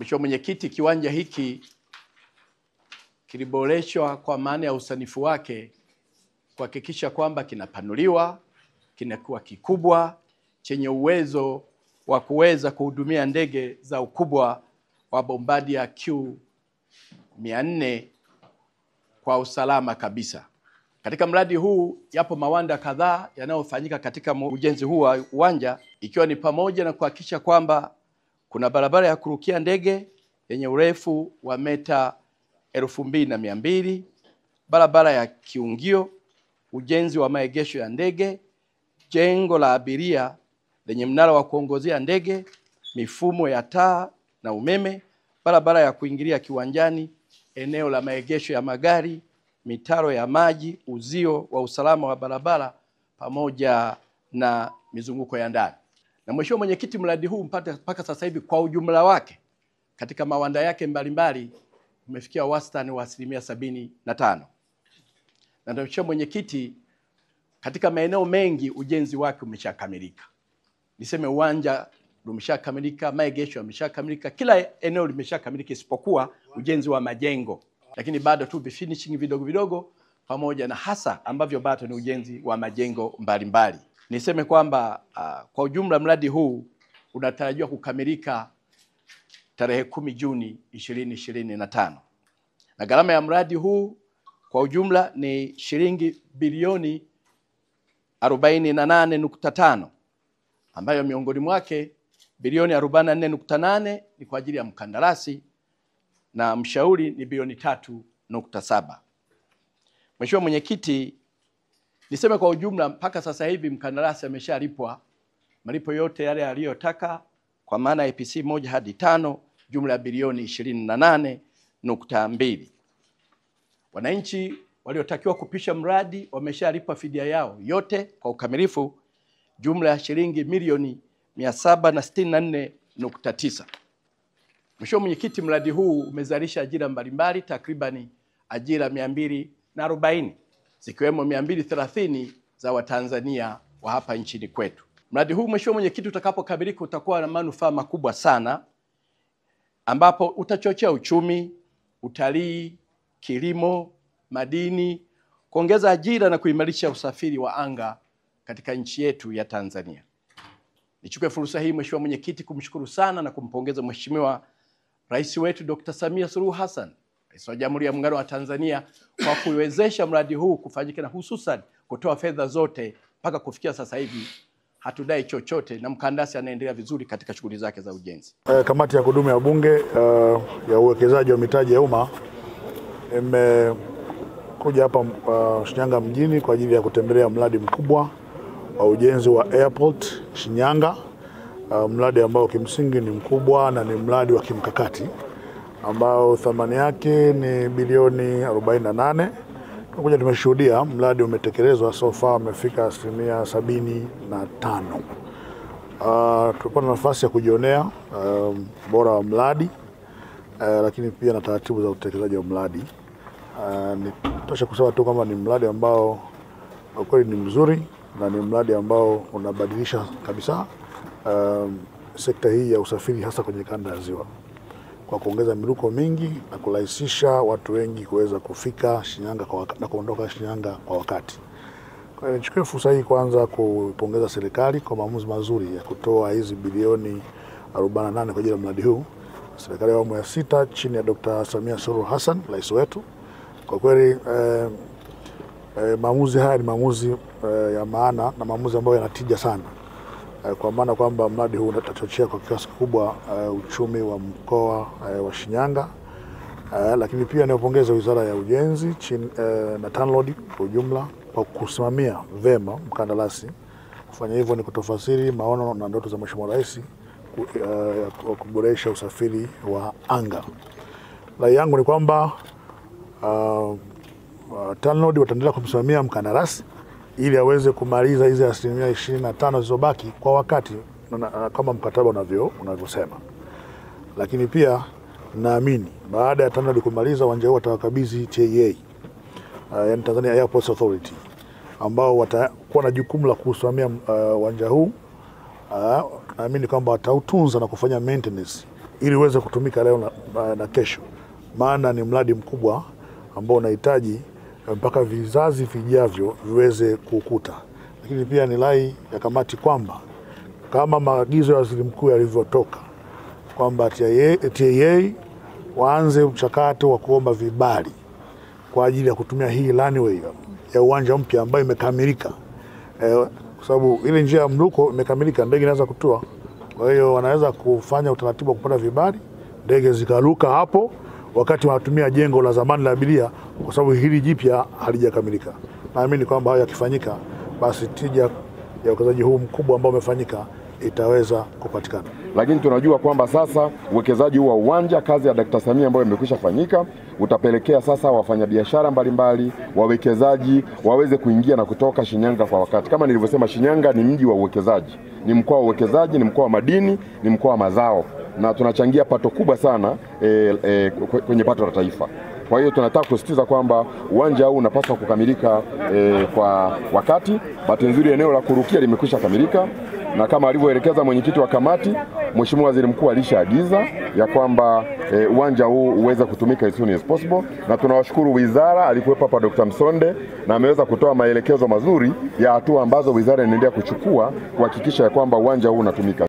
Mheshimiwa Mwenyekiti, kiwanja hiki kiliboreshwa kwa maana ya usanifu wake kuhakikisha kwamba kinapanuliwa, kinakuwa kikubwa, chenye uwezo wa kuweza kuhudumia ndege za ukubwa wa Bombardier Q400 kwa usalama kabisa. Katika mradi huu yapo mawanda kadhaa yanayofanyika katika ujenzi huu wa uwanja, ikiwa ni pamoja na kuhakikisha kwamba kuna barabara ya kurukia ndege yenye urefu wa meta 2200, barabara ya kiungio, ujenzi wa maegesho ya ndege, jengo la abiria lenye mnara wa kuongozea ndege, mifumo ya taa na umeme, barabara ya kuingilia kiwanjani, eneo la maegesho ya magari, mitaro ya maji, uzio wa usalama wa barabara pamoja na mizunguko ya ndani. Na Mheshimiwa Mwenyekiti, mradi huu mpaka sasa hivi kwa ujumla wake katika mawanda yake mbalimbali umefikia wastani wa 75%. Na Mheshimiwa Mwenyekiti, katika maeneo mengi ujenzi wake umeshakamilika. Niseme uwanja umeshakamilika, maegesho yameshakamilika, kila eneo limeshakamilika isipokuwa ujenzi wa majengo. Lakini bado tu finishing vidogo vidogo pamoja na hasa ambavyo bado ni ujenzi wa majengo mbalimbali. Niseme kwamba kwa ujumla mradi huu unatarajiwa kukamilika tarehe 10 Juni 2025. Na gharama ya mradi huu kwa ujumla ni shilingi bilioni 48.5, ambayo miongoni mwake bilioni 44.8 ni kwa ajili ya mkandarasi na mshauri ni bilioni 3.7. Mheshimiwa Mwenyekiti, niseme kwa ujumla mpaka sasa hivi mkandarasi ameshalipwa malipo yote yale aliyotaka kwa maana APC 1 hadi 5, jumla ya bilioni 28.2. Wananchi waliotakiwa kupisha mradi wameshalipwa fidia yao yote kwa ukamilifu, jumla ya shilingi milioni 764.9. Mheshimiwa Mwenyekiti, mradi huu umezalisha ajira mbalimbali takribani ajira 240 zikiwemo 230 za Watanzania wa hapa nchini kwetu. Mradi huu Mheshimiwa Mwenyekiti, utakapokamilika utakuwa na manufaa makubwa sana, ambapo utachochea uchumi, utalii, kilimo, madini, kuongeza ajira na kuimarisha usafiri wa anga katika nchi yetu ya Tanzania. Nichukue fursa hii Mheshimiwa Mwenyekiti kumshukuru sana na kumpongeza Mheshimiwa Rais wetu Dr. Samia Suluhu Hassan, Rais wa Jamhuri ya Muungano wa Tanzania, kwa kuiwezesha mradi huu kufanyika na hususan kutoa fedha zote mpaka kufikia sasa hivi hatudai chochote na mkandarasi anaendelea vizuri katika shughuli zake za ujenzi. Kamati ya kudumu ya Bunge ya uwekezaji wa mitaji ya umma imekuja hapa Shinyanga mjini kwa ajili ya kutembelea mradi mkubwa wa ujenzi wa airport Shinyanga, mradi ambao kimsingi ni mkubwa na ni mradi wa kimkakati ambao thamani yake ni bilioni 48. Tunakuja tumeshuhudia mradi umetekelezwa so far umefika 75%. Tulikuwa na nafasi ya kujionea bora wa mradi lakini pia na taratibu za utekelezaji wa mradi. Nitosha kusema tu kwamba ni mradi ambao kwa kweli ni mzuri na ni mradi ambao unabadilisha kabisa sekta hii ya usafiri hasa kwenye kanda ya Ziwa, kwa kuongeza miruko mingi na kurahisisha watu wengi kuweza kufika Shinyanga na kuondoka Shinyanga kwa wakati. Kwa hiyo nichukue fursa hii kwanza kupongeza serikali kwa maamuzi mazuri ya kutoa hizi bilioni 48 kwa ajili ya mradi huu. Serikali ya awamu ya 6 chini ya Dr. Samia Suluhu Hassan, rais wetu. Kwa kweli maamuzi haya ni maamuzi ya maana na maamuzi ambayo yanatija sana, kwa maana kwamba mradi huu utachochea kwa kiasi kikubwa uchumi wa mkoa wa Shinyanga. Lakini pia niwapongeze Wizara ya Ujenzi na TANROADS kwa ujumla kwa kusimamia vema mkandarasi. Kufanya hivyo ni kutofasiri maono na ndoto za Mheshimiwa Rais kuboresha usafiri wa anga. Rai yangu ni kwamba TANROADS wataendelea kumsimamia mkandarasi ili aweze kumaliza hizi 25% zilizobaki kwa wakati kama mkataba unavyosema. Lakini pia naamini baada ya TANROADS kumaliza uwanja huu watawakabidhi TAA, yani Tanzania Airports Authority, ambao watakuwa na jukumu la kusimamia uwanja huu. Naamini kwamba watautunza na kufanya maintenance ili uweze kutumika leo na kesho, maana ni mradi mkubwa ambao unahitaji mpaka vizazi vijavyo viweze kukuta. Lakini pia ni rai ya kamati kwamba kama maagizo ya waziri mkuu yalivyotoka kwamba TIA waanze mchakato wa kuomba vibali kwa ajili ya kutumia hii runway ya uwanja mpya ambayo imekamilika, kwa sababu ile njia ya mruko imekamilika, ndege inaweza kutua. Kwa hiyo wanaweza kufanya utaratibu wa kupata vibali, ndege zikaruka hapo wakati wanatumia jengo la zamani la abiria, kwa sababu hili jipya halijakamilika. Naamini kwamba hayo yakifanyika, basi tija ya uwekezaji huu mkubwa ambao umefanyika itaweza kupatikana. Lakini tunajua kwamba sasa uwekezaji huu wa uwanja, kazi ya Dkt. Samia ambayo imekwisha fanyika, utapelekea sasa wafanyabiashara mbalimbali, wawekezaji waweze kuingia na kutoka Shinyanga kwa wakati. Kama nilivyosema, Shinyanga ni mji wa uwekezaji, ni mkoa wa uwekezaji, ni mkoa wa madini, ni mkoa wa mazao, na tunachangia pato kubwa sana kwenye pato la taifa. Kwa hiyo tunataka kusisitiza kwamba uwanja huu unapaswa kukamilika kwa wakati. Bahati nzuri eneo la kurukia limekwisha kamilika, na kama alivyoelekeza mwenyekiti wa kamati, Mheshimiwa Waziri Mkuu alishaagiza ya kwamba uwanja huu uweze kutumika as soon as possible, na tunawashukuru wizara, alikuwepo hapa Dr. Msonde na ameweza kutoa maelekezo mazuri ya hatua ambazo wizara inaendelea kuchukua kuhakikisha ya kwamba uwanja huu unatumika.